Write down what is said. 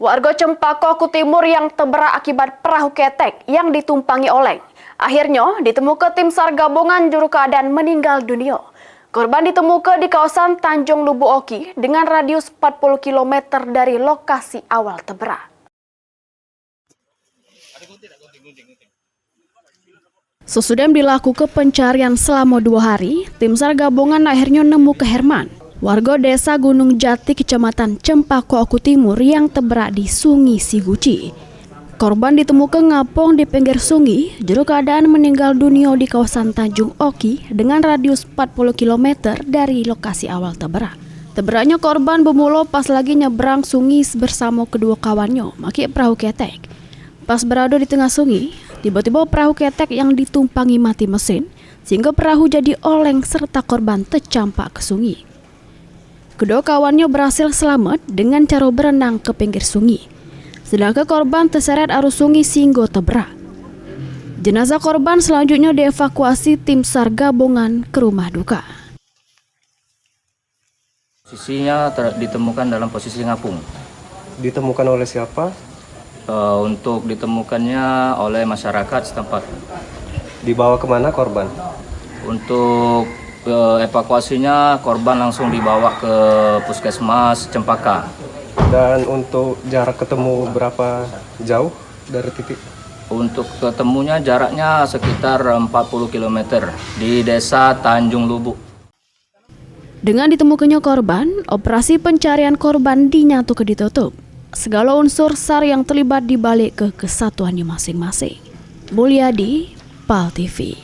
Warga Cempaka Timur yang terberak akibat perahu ketek yang ditumpangi oleng. Akhirnya ditemukan tim SAR gabungan juru keadaan meninggal dunia. Korban ditemukan di kawasan Tanjung Lubu Oki dengan radius 40 km dari lokasi awal terberak. Sesudah dilakukan pencarian selama 2 hari, tim SAR gabungan akhirnya nemu ke Herman, warga desa Gunung Jati, Kecamatan Cempaka Timur yang terberak di Sungai Siguci. Korban ditemukan ngapung di pinggir sungai, juru keadaan meninggal dunia di kawasan Tanjung Oki dengan radius 40 km dari lokasi awal terberak. Terberaknya korban bermula pas lagi nyebrang sungai bersama kedua kawannya, maki perahu ketek. Pas berada di tengah sungai, tiba-tiba perahu ketek yang ditumpangi mati mesin, sehingga perahu jadi oleng serta korban tercampak ke sungai. Kedua kawannya berhasil selamat dengan cara berenang ke pinggir sungai. Sedangkan korban terseret arus sungai sehingga terberak. Jenazah korban selanjutnya dievakuasi tim SAR gabungan ke rumah duka. Posisinya ditemukan dalam posisi ngapung. Ditemukan oleh siapa? Untuk ditemukannya oleh masyarakat setempat. Dibawa kemana korban? Untuk evakuasinya korban langsung dibawa ke Puskesmas Cempaka. Dan untuk jarak ketemu berapa jauh dari titik? Untuk ketemunya jaraknya sekitar 40 km di desa Tanjung Lubu. Dengan ditemukannya korban, operasi pencarian korban dinyatakan ditutup. Segala unsur SAR yang terlibat dibalik ke kesatuannya masing-masing. Mulyadi, PAL TV.